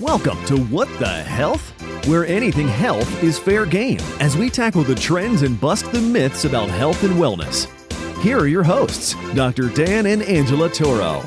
Welcome to What the Health? Where anything health is fair game as we tackle the trends and bust the myths about health and wellness. Here are your hosts, Dr. Dan and Angela Toro.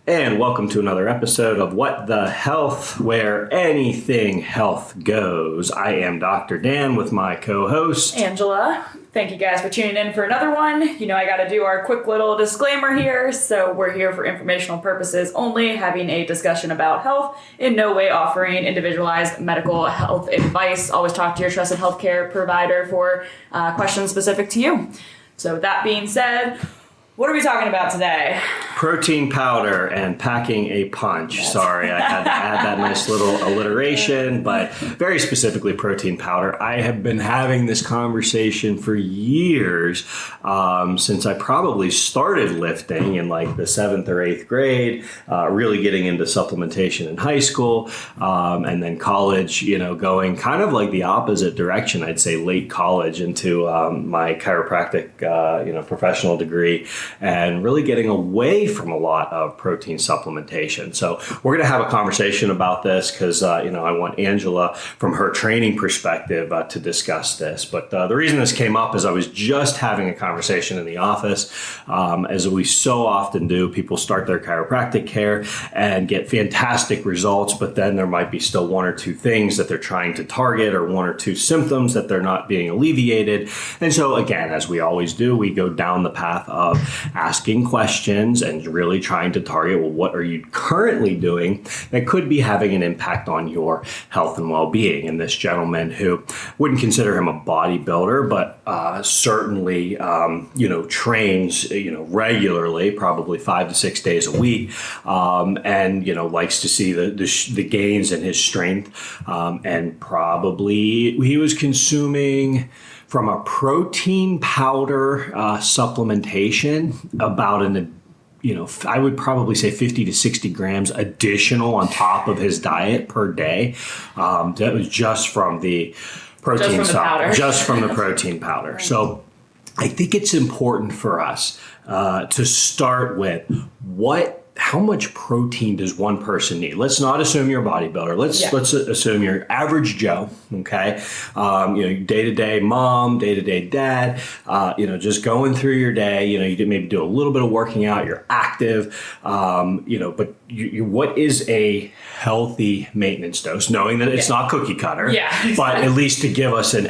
And welcome to another episode of What the Health, where anything health goes. I am Dr. Dan with my co-host, Angela. Thank you guys for tuning in for another one. You know, I got to do our quick little disclaimer here. So we're here for informational purposes only, having a discussion about health, in no way offering individualized medical health advice. Always talk to your trusted healthcare provider for questions specific to you. So that being said, what are we talking about today? Protein powder and packing a punch. Yes. Sorry, I had to add that nice little alliteration, but very specifically protein powder. I have been having this conversation for years, since I probably started lifting in like the 7th or 8th grade, really getting into supplementation in high school, and then college, you know, going kind of like the opposite direction, I'd say late college into my chiropractic, professional degree, and really getting away from a lot of protein supplementation. So we're going to have a conversation about this because, I want Angela from her training perspective to discuss this. But the reason this came up is I was just having a conversation in the office, as we so often do. People start their chiropractic care and get fantastic results, but then there might be still one or two things that they're trying to target or one or two symptoms that they're not being alleviated. And so again, as we always do, we go down the path of asking questions and really trying to target, well, what are you currently doing that could be having an impact on your health and well-being? And this gentleman, who wouldn't consider him a bodybuilder, but certainly, trains, regularly, probably 5 to 6 days a week, and, likes to see the gains in his strength, and probably he was consuming from a protein powder supplementation about I would probably say 50 to 60 grams additional on top of his diet per day. That was just from the protein powder. Just from the protein powder. Right. So I think it's important for us to start with how much protein does one person need? Let's not assume you're a bodybuilder. Let's assume you're average Joe, okay? Day-to-day mom, day-to-day dad, just going through your day. You maybe do a little bit of working out, you're active, but what is a healthy maintenance dose, knowing that it's not cookie cutter, but at least to give us an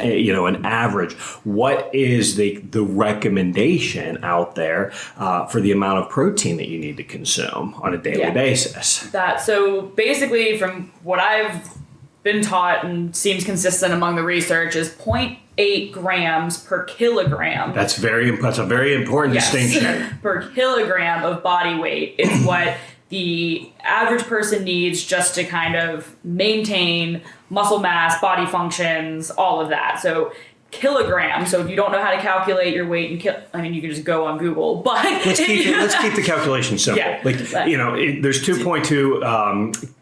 average. What is the recommendation out there for the amount of protein that you need to consume on a daily basis? So basically, from what I've been taught and seems consistent among the research, is 0.8 grams per kilogram. That's a very important distinction. Per kilogram of body weight is what the average person needs just to kind of maintain muscle mass, body functions, all of that. So kilograms. So if you don't know how to calculate your weight, you can just go on Google. But let's keep the calculation simple. There's 2.2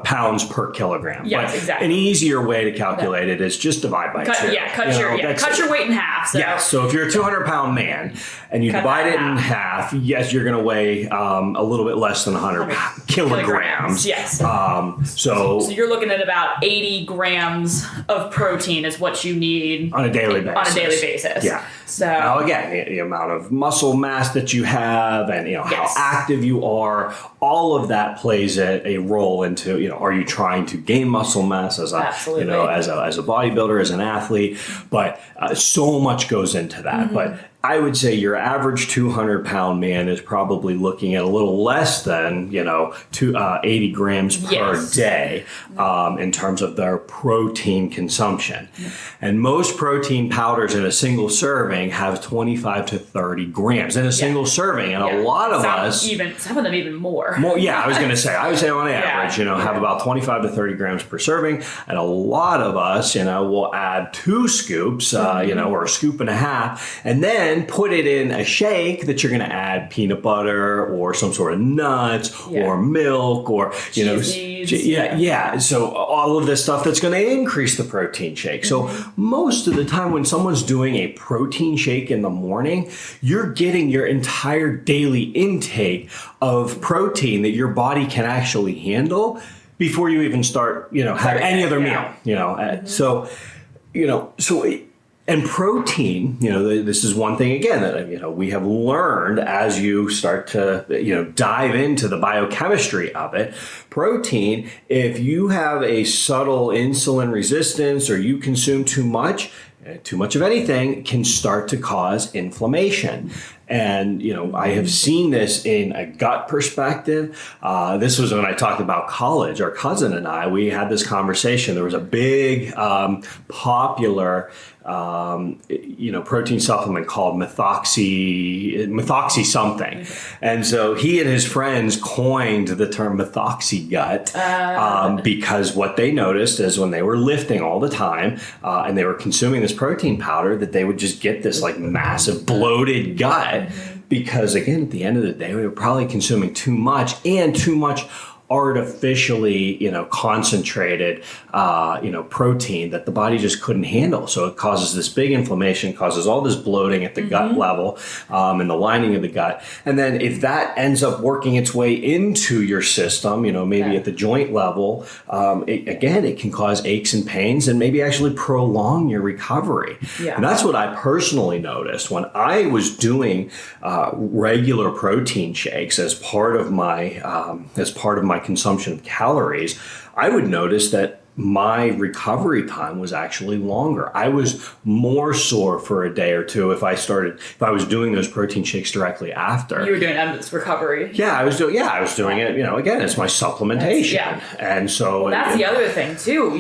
pounds per kilogram. Yes, exactly. An easier way to calculate it is just divide by 2. Cut your weight in half. So if you're a 200-pound man and you divide it in half, yes, you're going to weigh a little bit less than 100 kilograms. Yes. So you're looking at about 80 grams of protein is what you need on a daily basis. Yeah. So now again, the amount of muscle mass that you have and how active you are, all of that plays a role into, are you trying to gain muscle mass as a bodybuilder, as an athlete, but so much goes into that. Mm-hmm. But I would say your average 200-pound man is probably looking at a little less than, 80 grams per day in terms of their protein consumption. And most protein powders in a single serving have 25 to 30 grams in a single serving. And a lot of some of them even more. I was going to say, on average, have about 25 to 30 grams per serving. And a lot of us, will add 2 scoops, or a scoop and a half. And then then put it in a shake that you're going to add peanut butter or some sort of nuts or milk or, yeah. So all of this stuff that's going to increase the protein shake. So most of the time when someone's doing a protein shake in the morning, you're getting your entire daily intake of protein that your body can actually handle before you even start, have any other meal, and protein, this is one thing again that, we have learned as you start to, dive into the biochemistry of it. Protein, if you have a subtle insulin resistance or you consume too much of anything can start to cause inflammation. And, I have seen this in a gut perspective. This was when I talked about college. Our cousin and I, we had this conversation. There was a big popular protein supplement called methoxy something. And so he and his friends coined the term methoxy gut because what they noticed is when they were lifting all the time and they were consuming this protein powder that they would just get this like massive bloated gut because again, at the end of the day, they were probably consuming too much artificially, concentrated, protein that the body just couldn't handle. So it causes this big inflammation, causes all this bloating at the gut level and the lining of the gut. And then if that ends up working its way into your system, maybe at the joint level, it can cause aches and pains and maybe actually prolong your recovery. Yeah. And that's what I personally noticed when I was doing regular protein shakes as part of my consumption of calories. I would notice that my recovery time was actually longer. I was more sore for a day or two if I was doing those protein shakes directly after. You were doing endless recovery. Yeah, I was doing it, again, it's my supplementation. And so that's the other thing too,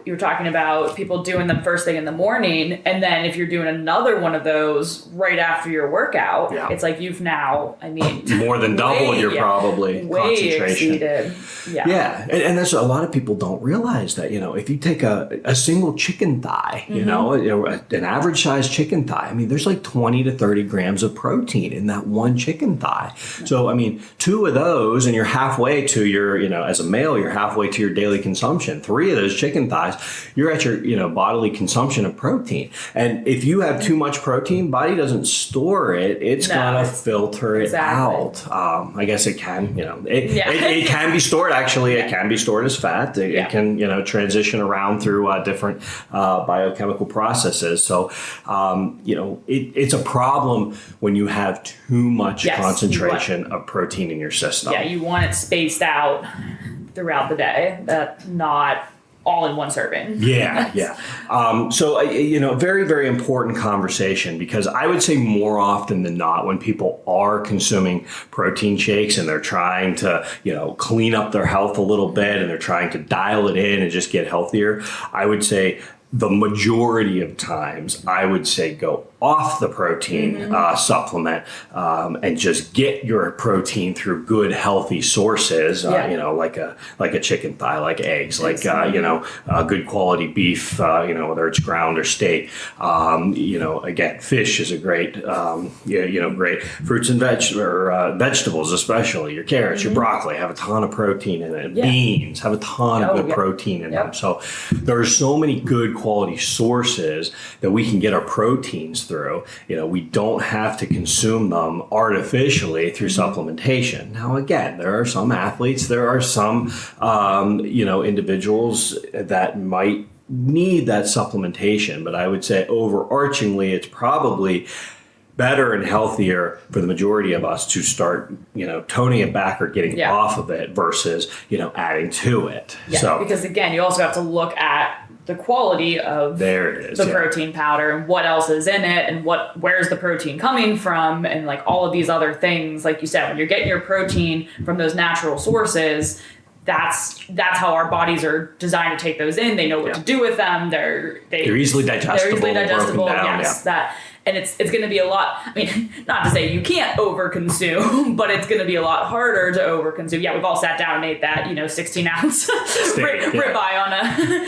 you were talking about people doing them first thing in the morning, and then if you're doing another one of those right after your workout, it's like you've now, more than doubled your probably concentration. Exceeded. Yeah. And that's what a lot of people don't realize that, if you take a single chicken thigh, an average size chicken thigh, there's like 20 to 30 grams of protein in that one chicken thigh. So, two of those and you're halfway to your, as a male, you're halfway to your daily consumption. 3 of those chicken thighs, you're at your, bodily consumption of protein. And if you have too much protein, body doesn't store it. It's going to filter it out. I guess it can, it can be stored. Actually, it can be stored as fat. It can, transition around through different biochemical processes. So, it's a problem when you have too much concentration of protein in your system. Yeah, you want it spaced out throughout the day, not all in one serving. Yeah. So, very, very important conversation because I would say more often than not when people are consuming protein shakes and they're trying to, clean up their health a little bit and they're trying to dial it in and just get healthier, I would say the majority of times, I would say go off the protein supplement and just get your protein through good, healthy sources, like a chicken thigh, like eggs, like, good quality beef, whether it's ground or steak. Again, fish is a great, great fruits and vegetables, especially your carrots, your broccoli have a ton of protein in it. Beans have a ton of good protein in them. So there are so many good quality sources that we can get our proteins through. We don't have to consume them artificially through supplementation. Now, again, there are some athletes, there are some, individuals that might need that supplementation, but I would say overarchingly, it's probably better and healthier for the majority of us to start, toning it back or getting off of it versus, adding to it. Yeah, so, because again, you also have to look at the quality of the protein powder and what else is in it and where's the protein coming from and like all of these other things. Like you said, when you're getting your protein from those natural sources, that's how our bodies are designed to take those in. They know what to do with them. They're easily digestible. They're easily digestible. Broken down, yes, and it's going to be a lot. I mean, not to say you can't overconsume, but it's going to be a lot harder to overconsume. Yeah, we've all sat down and ate that 16-ounce ribeye on a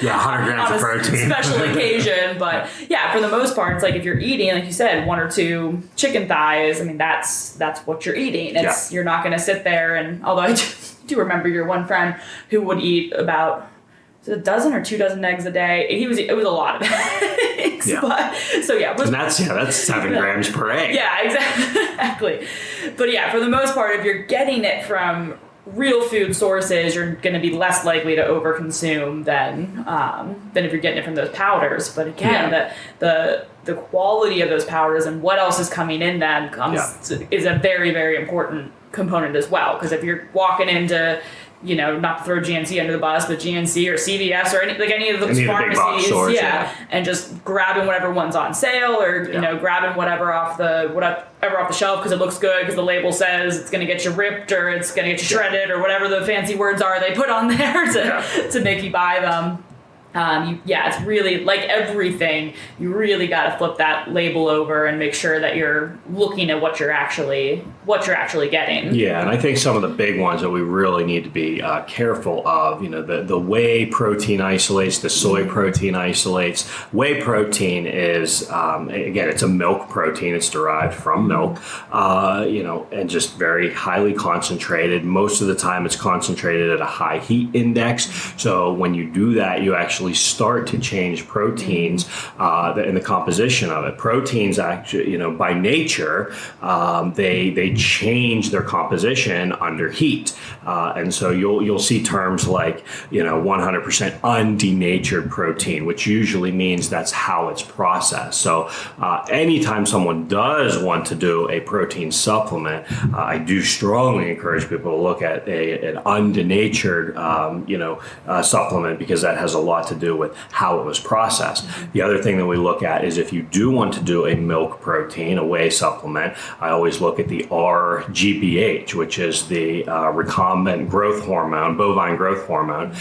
100 grams of protein special occasion. But yeah, for the most part, it's like if you're eating, like you said, 1 or 2 chicken thighs. I mean, that's what you're eating. You're not going to sit there and, although I do remember your one friend who would eat about a dozen or 2 dozen eggs a day. It was a lot of eggs. Yeah. But, so yeah. And that's 7 grams per egg. Yeah, exactly. But yeah, for the most part, if you're getting it from real food sources, you're going to be less likely to overconsume than if you're getting it from those powders. But again, the quality of those powders and what else is coming in them is a very, very important component as well. Because if you're walking into, not to throw GNC under the bus, but GNC or CVS or any of those pharmacies, stores, and just grabbing whatever one's on sale or grabbing whatever off the shelf because it looks good because the label says it's going to get you ripped or it's going to get you shredded or whatever the fancy words are they put on there to make you buy them. It's really like everything. You really got to flip that label over and make sure that you're looking at what you're actually getting. Yeah, and I think some of the big ones that we really need to be careful of, the whey protein isolates, the soy protein isolates. Whey protein is, again, it's a milk protein. It's derived from milk, and just very highly concentrated. Most of the time it's concentrated at a high heat index. So when you do that, you actually start to change proteins in the composition of it. Proteins actually, by nature, they change their composition under heat, and so you'll see terms like 100% undenatured protein, which usually means that's how it's processed. So anytime someone does want to do a protein supplement, I do strongly encourage people to look at an undenatured supplement because that has a lot to do with how it was processed. The other thing that we look at is if you do want to do a milk protein, a whey supplement, I always look at the RGBH, which is the recombinant growth hormone, bovine growth hormone,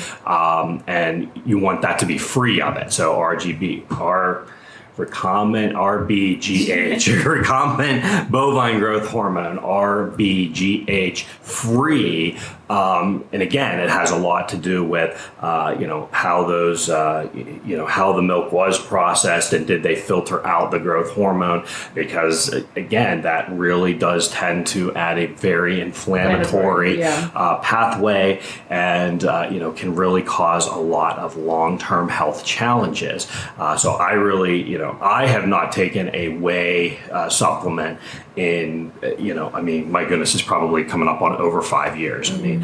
and you want that to be free of it. So recombinant RBGH, recombinant bovine growth hormone, RBGH free. And again, it has a lot to do with, how those, how the milk was processed and did they filter out the growth hormone? Because again, that really does tend to add a very inflammatory pathway and, can really cause a lot of long-term health challenges. So I really, I have not taken a whey supplement in, my goodness, it's probably coming up on over 5 years. And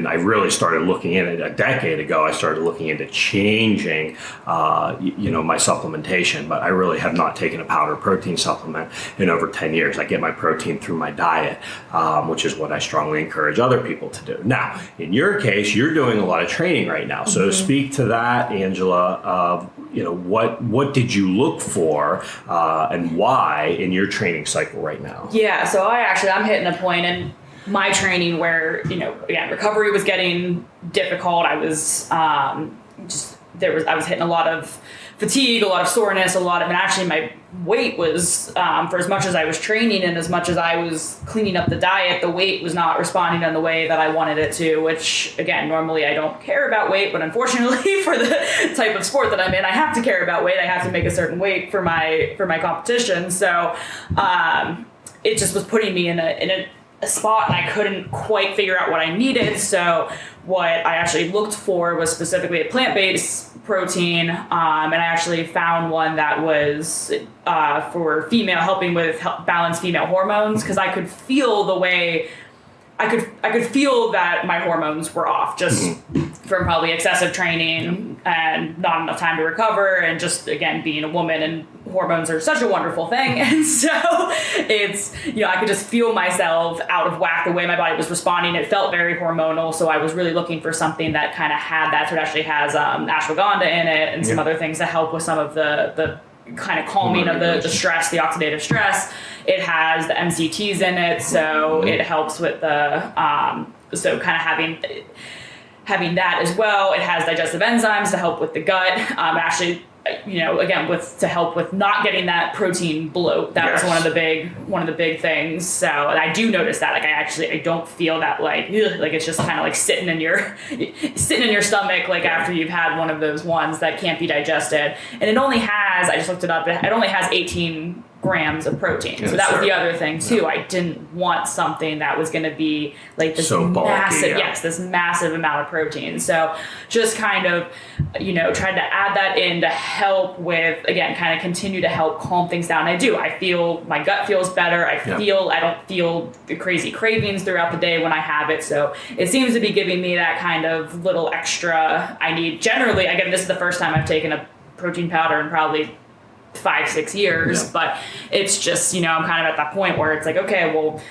I really started looking in it a decade ago. I started looking into changing, my supplementation, but I really have not taken a powder protein supplement in over 10 years. I get my protein through my diet, which is what I strongly encourage other people to do. Now, in your case, you're doing a lot of training right now. So speak to that, Angela. What did you look for and why in your training cycle right now? Yeah, so I'm hitting a point in my training where, again, recovery was getting difficult. I was I was hitting a lot of fatigue, a lot of soreness, and actually my weight was, for as much as I was training and as much as I was cleaning up the diet, the weight was not responding in the way that I wanted it to, which again, normally I don't care about weight, but unfortunately for the type of sport that I'm in, I have to care about weight. I have to make a certain weight for my competition. So, it just was putting me in a spot and I couldn't quite figure out what I needed. So what I actually looked for was specifically a plant-based protein, and I actually found one that was for female, helping with balance female hormones, because I could feel the way I could feel that my hormones were off just from probably excessive training and not enough time to recover, and just again being a woman, and hormones are such a wonderful thing, and so it's, I could just feel myself out of whack the way my body was responding. It felt very hormonal, so I was really looking for something that kind of had that. So it actually has ashwagandha in it and some other things to help with some of the kind of calming of the stress, the oxidative stress. It has the MCTs in it, so it helps with the so kind of having that as well. It has digestive enzymes to help with the gut. Actually, again, to help with not getting that protein bloat. That was one of the big things. So I do notice that, like, I don't feel that like it's just kind of like sitting in your stomach, like after you've had one of those ones that can't be digested. And it only has, I just looked it up, it only has 18 grams of protein. So that was the other thing too. I didn't want something that was going to be like this massive, this massive amount of protein. So just kind of, tried to add that in to help with, again, kind of continue to help calm things down. I feel my gut feels better. I don't feel the crazy cravings throughout the day when I have it. So it seems to be giving me that kind of little extra I need. Generally, again, this is the first time I've taken a protein powder in probably 5-6 years, but it's just, I'm kind of at that point where it's like, okay, well,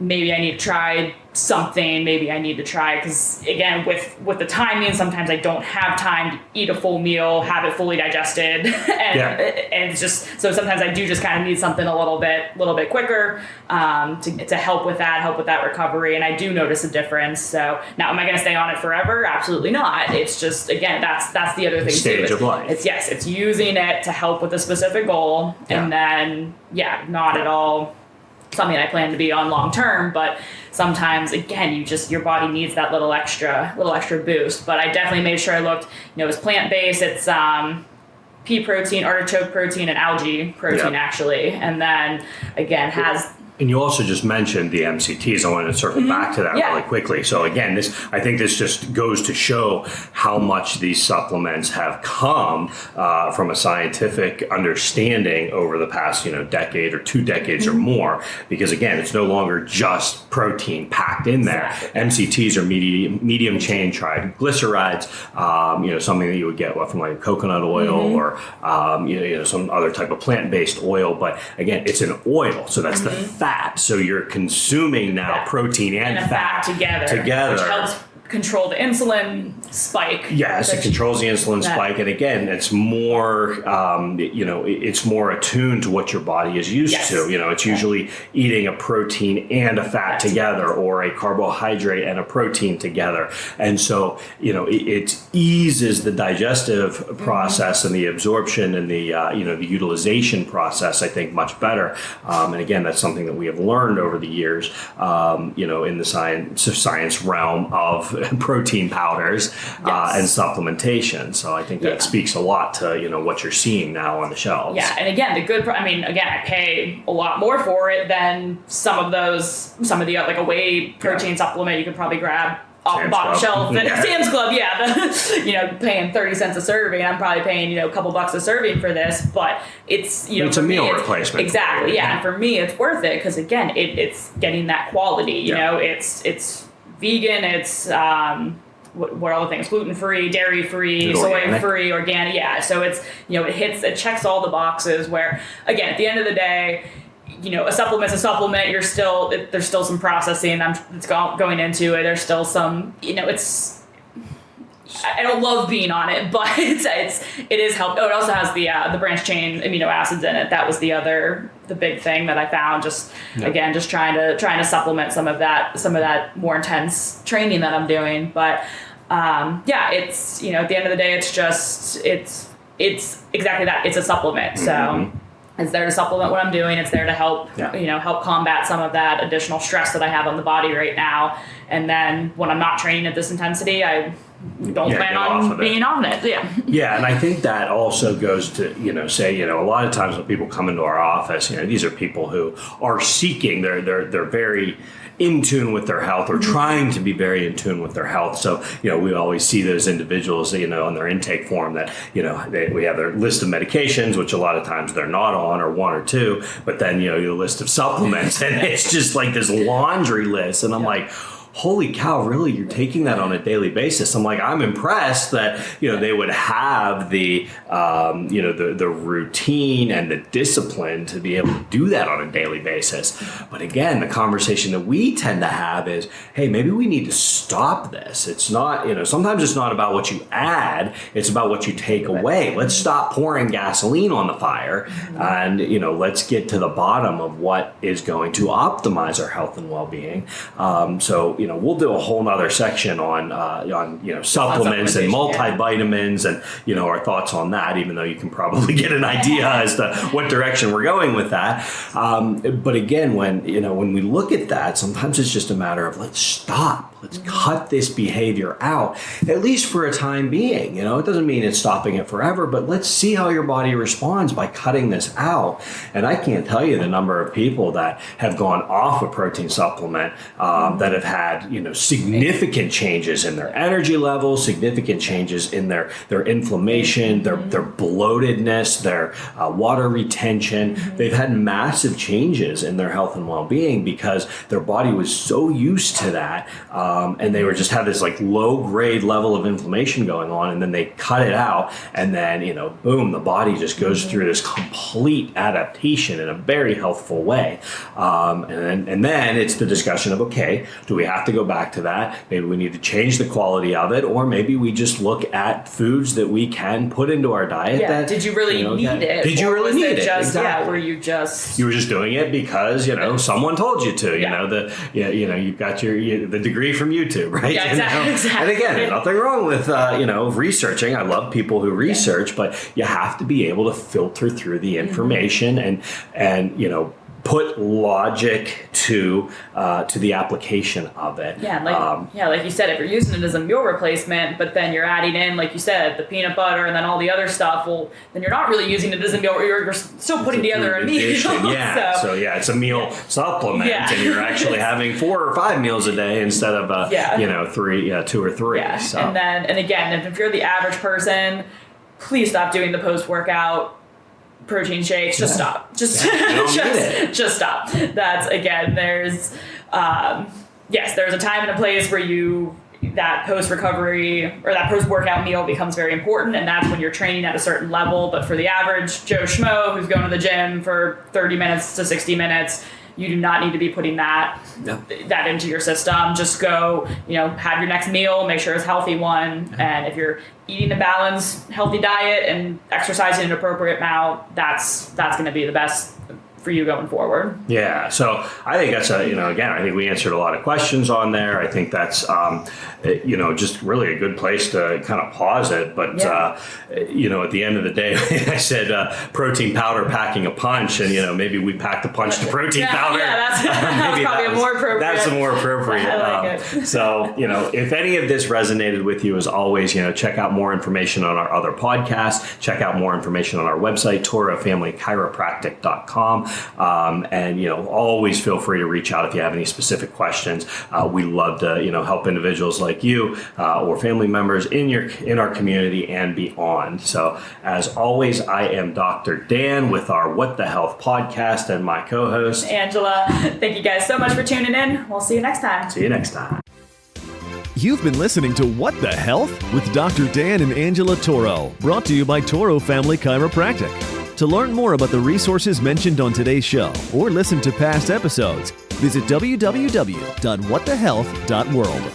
maybe I need to try something. Maybe I need to try, because again, with the timing, sometimes I don't have time to eat a full meal, have it fully digested, and it's just, so sometimes I do just kind of need something a little bit quicker to help with that recovery. And I do notice a difference. So now, am I going to stay on it forever? Absolutely not. It's just, again, that's the other thing stage too. Of life. It's using it to help with a specific goal, and then not at all something I plan to be on long term, but sometimes, again, your body needs that little extra boost. But I definitely made sure I looked, it's plant-based. It's pea protein, artichoke protein, and algae protein, actually. And then, again, has... And you also just mentioned the MCTs. I want to circle back to that really quickly. So again, I think this just goes to show how much these supplements have come from a scientific understanding over the past, decade or 2 decades or more. Because again, it's no longer just protein packed in there. MCTs are medium chain triglycerides. Something that you would get from like coconut oil or some other type of plant-based oil. But again, it's an oil, so that's the fat. So you're consuming now protein and fat together, which helps control the insulin spike. Yes, it controls the insulin spike, and again, it's more, it's more attuned to what your body is used to. It's usually eating a protein and a fat together, or a carbohydrate and a protein together, and so it eases the digestive process and the absorption and the the utilization process, I think, much better. And again, that's something that we have learned over the years, in the science realm of protein powders and supplementation. So I think that speaks a lot to what you're seeing now on the shelves. Yeah, and again, I pay a lot more for it than some of the like a whey protein supplement you could probably grab off the bottom shelf at Sam's Club. Paying 30 cents a serving. I'm probably paying a couple bucks a serving for this, but it's it's a meal replacement. Exactly. And for me, it's worth it because again, it's getting that quality. It's vegan, it's what are all the things? Gluten-free, dairy-free, soy-free, organic. Yeah, so it's it checks all the boxes. Where again, at the end of the day, a supplement's a supplement. There's still some processing that's going into it. There's still some it's. I don't love being on it, but it is helpful. Oh, it also has the branched chain amino acids in it. That was the big thing that I found. Again, just trying to supplement some of that more intense training that I'm doing. But it's at the end of the day, it's exactly that. It's a supplement. So it's there to supplement what I'm doing. It's there to help help combat some of that additional stress that I have on the body right now. And then when I'm not training at this intensity, I don't plan on being on it. Yeah, and I think that also goes to say a lot of times when people come into our office, these are people who are seeking. They're very in tune with their health, or trying to be very in tune with their health. So we always see those individuals on their intake form that we have their list of medications, which a lot of times they're not on, or 1 or 2, but then your list of supplements, and it's just like this laundry list, and I'm like, holy cow, really? You're taking that on a daily basis? I'm like, I'm impressed that, they would have the routine and the discipline to be able to do that on a daily basis. But again, the conversation that we tend to have is, hey, maybe we need to stop this. It's not, sometimes it's not about what you add, it's about what you take away. Let's stop pouring gasoline on the fire, and, let's get to the bottom of what is going to optimize our health and well-being. So, we'll do a whole nother section on supplements and multivitamins and, our thoughts on that, even though you can probably get an idea as to what direction we're going with that. But again, when we look at that, sometimes it's just a matter of let's stop. Let's cut this behavior out, at least for a time being. It doesn't mean it's stopping it forever, but let's see how your body responds by cutting this out. And I can't tell you the number of people that have gone off a protein supplement that have had, significant changes in their energy levels, significant changes in their inflammation, their bloatedness, their water retention. They've had massive changes in their health and well-being because their body was so used to that. And they were just have this like low grade level of inflammation going on, and then they cut it out, and then boom, the body just goes through this complete adaptation in a very healthful way. And then it's the discussion of, okay, do we have to go back to that? Maybe we need to change the quality of it, or maybe we just look at foods that we can put into our diet. Yeah. Did you really need it? Did you really need it? Exactly. Yeah. Were you were just doing it because someone told you to? You got the degree from YouTube, right? Yeah, exactly. And again, there's nothing wrong with researching. I love people who research, but you have to be able to filter through the information and put logic to the application of it. Yeah, like you said, if you're using it as a meal replacement, but then you're adding in, like you said, the peanut butter and then all the other stuff, well, then you're not really using it as a meal. You're still putting together a meal. Yeah, so it's a meal supplement, and you're actually having 4 or 5 meals a day instead of 2 or 3. Yeah, so. and again, if you're the average person, please stop doing the post-workout protein shakes. Just stop. Just stop. That's, again, there's a time and a place where that post-recovery or that post-workout meal becomes very important, and that's when you're training at a certain level. But for the average Joe Schmo who's going to the gym for 30 minutes to 60 minutes, you do not need to be putting that into your system. Just go, have your next meal, make sure it's a healthy one. And if you're eating a balanced, healthy diet and exercising an appropriate amount, that's going to be the best for you going forward. Yeah. So I think that's again, I think we answered a lot of questions on there. I think that's, just really a good place to kind of pause it. But, at the end of the day, I said protein powder packing a punch, and, maybe we packed a punch to protein powder. Yeah, that's probably more appropriate. That's more appropriate. I like it. So, if any of this resonated with you, as always, check out more information on our other podcasts. Check out more information on our website, ToroFamilyChiropractic.com. And always feel free to reach out if you have any specific questions. We love to help individuals like you or family members in our community and beyond. So as always, I am Dr. Dan with our What the Health podcast and my co-host Angela. Thank you guys so much for tuning in. We'll see you next time. See you next time. You've been listening to What the Health with Dr. Dan and Angela Toro, brought to you by Toro Family Chiropractic. To learn more about the resources mentioned on today's show or listen to past episodes, visit www.whatthehealth.world.